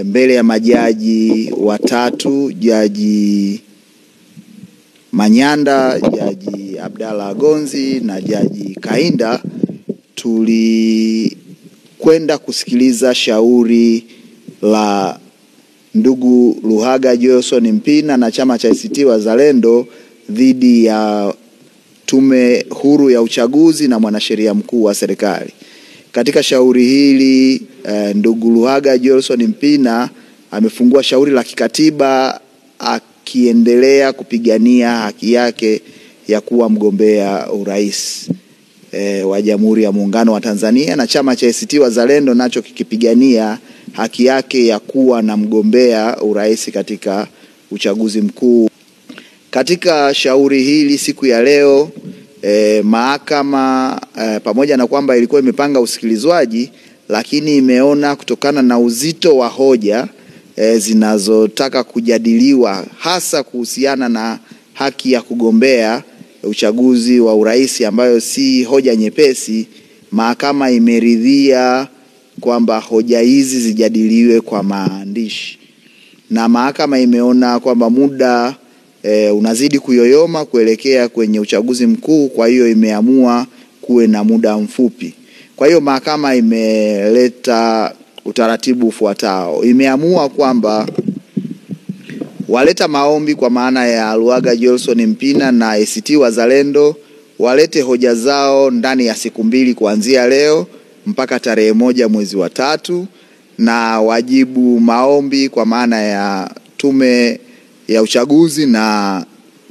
mbele ya majaji watatu, Jaji Manyanda, Jaji Abdalla Agonzi na Jaji Kainda, tulikwenda kusikiliza shauri la ndugu Luhaga Joelson Mpina na chama cha ACT Wazalendo dhidi ya Tume Huru ya Uchaguzi na mwanasheria mkuu wa serikali. Katika shauri hili ndugu Luhaga Joelson Mpina amefungua shauri la kikatiba akiendelea kupigania haki yake ya kuwa mgombea urais wa Jamhuri ya Muungano wa Tanzania, na chama cha ACT Wazalendo nacho kikipigania haki yake ya kuwa na mgombea urais katika uchaguzi mkuu. Katika shauri hili siku ya leo mahakama pamoja na kwamba ilikuwa imepanga usikilizwaji, lakini imeona kutokana na uzito wa hoja zinazotaka kujadiliwa, hasa kuhusiana na haki ya kugombea uchaguzi wa urais ambayo si hoja nyepesi, mahakama imeridhia kwamba hoja hizi zijadiliwe kwa maandishi. Na mahakama imeona kwamba muda unazidi kuyoyoma kuelekea kwenye uchaguzi mkuu, kwa hiyo imeamua kuwe na muda mfupi. Kwa hiyo mahakama imeleta utaratibu ufuatao. Imeamua kwamba waleta maombi kwa maana ya Luhaga Joelson Mpina na ACT Wazalendo walete hoja zao ndani ya siku 2 kuanzia leo mpaka tarehe 1 mwezi wa 3, na wajibu maombi kwa maana ya Tume ya Uchaguzi na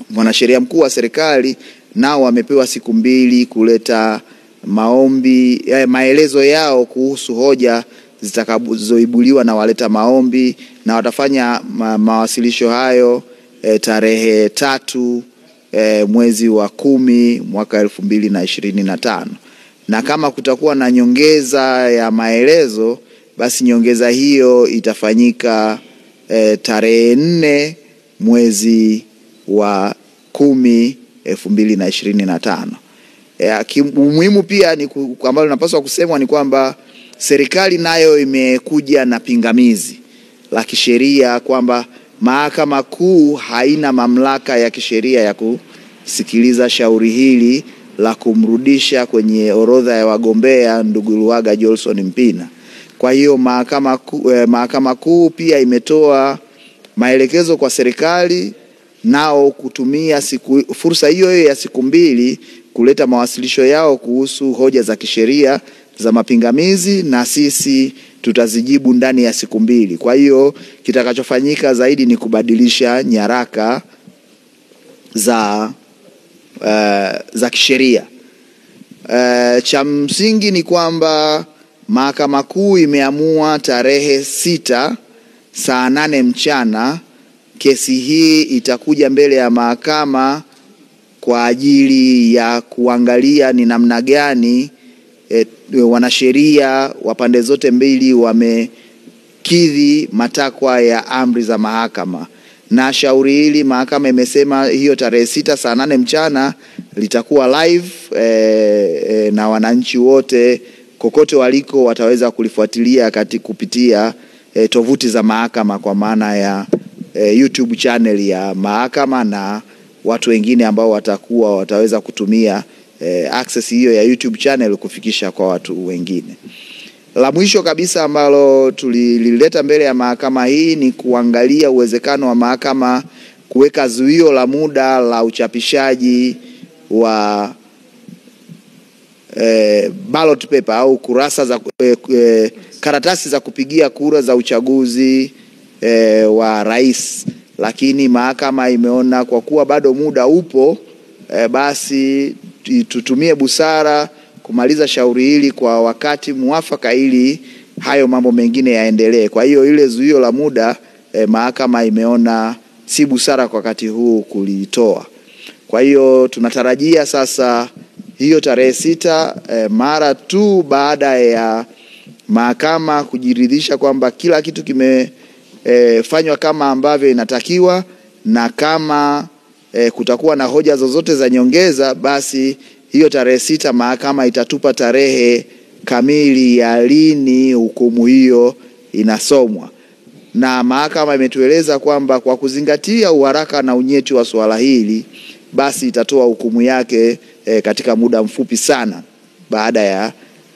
mwanasheria mkuu wa serikali nao wamepewa siku 2 kuleta maombi maelezo yao kuhusu hoja zitakazoibuliwa na waleta maombi, na watafanya mawasilisho hayo tarehe 3 mwezi wa 10 mwaka 2025. Na kama kutakuwa na nyongeza ya maelezo, basi nyongeza hiyo itafanyika tarehe 4 mwezi wa 10 2025. Muhimu pia ni ambalo napaswa kusemwa ni kwamba serikali nayo imekuja na pingamizi la kisheria kwamba Mahakama Kuu haina mamlaka ya kisheria ya kusikiliza shauri hili la kumrudisha kwenye orodha ya wagombea ndugu Luhaga Joelson Mpina. Kwa hiyo Mahakama Kuu pia imetoa maelekezo kwa serikali nao kutumia fursa hiyo ya siku 2 kuleta mawasilisho yao kuhusu hoja za kisheria za mapingamizi, na sisi tutazijibu ndani ya siku 2. Kwa hiyo kitakachofanyika zaidi ni kubadilisha nyaraka za kisheria. Cha msingi ni kwamba Mahakama Kuu imeamua tarehe 6 saa 8 mchana kesi hii itakuja mbele ya mahakama kwa ajili ya kuangalia ni namna gani wanasheria wa pande zote mbili wamekidhi matakwa ya amri za mahakama. Na shauri hili mahakama imesema hiyo tarehe 6 saa 8 mchana litakuwa live na wananchi wote kokote waliko wataweza kulifuatilia kupitia tovuti za mahakama, kwa maana ya YouTube channel ya mahakama, na watu wengine ambao wataweza kutumia access hiyo ya YouTube channel kufikisha kwa watu wengine. La mwisho kabisa ambalo tulileta mbele ya mahakama hii ni kuangalia uwezekano wa mahakama kuweka zuio la muda la uchapishaji wa ballot paper au kurasa za karatasi za kupigia kura za uchaguzi wa rais. Lakini mahakama imeona kwa kuwa bado muda upo, basi tutumie busara kumaliza shauri hili kwa wakati muafaka ili hayo mambo mengine yaendelee. Kwa hiyo ile zuio la muda mahakama imeona si busara kwa wakati huu kulitoa. Kwa hiyo tunatarajia sasa hiyo tarehe 6 mara tu baada ya mahakama kujiridhisha kwamba kila kitu kimefanywa kama ambavyo inatakiwa, na kama kutakuwa na hoja zozote za nyongeza, basi hiyo tarehe 6 mahakama itatupa tarehe kamili ya lini hukumu hiyo inasomwa. na mahakama imetueleza kwamba kwa kuzingatia uharaka na unyeti wa swala hili, basi itatoa hukumu yake katika muda mfupi sana baada ya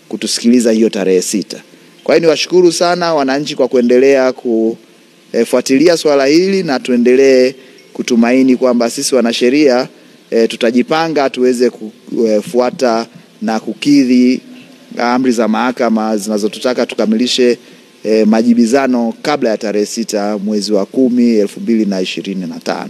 kutusikiliza hiyo tarehe 6. Kwa hiyo niwashukuru sana wananchi kwa kuendelea kufuatilia swala hili, na tuendelee kutumaini kwamba sisi wanasheria tutajipanga tuweze kufuata na kukidhi amri za mahakama zinazotutaka tukamilishe majibizano kabla ya tarehe 6 mwezi wa 10, 2025.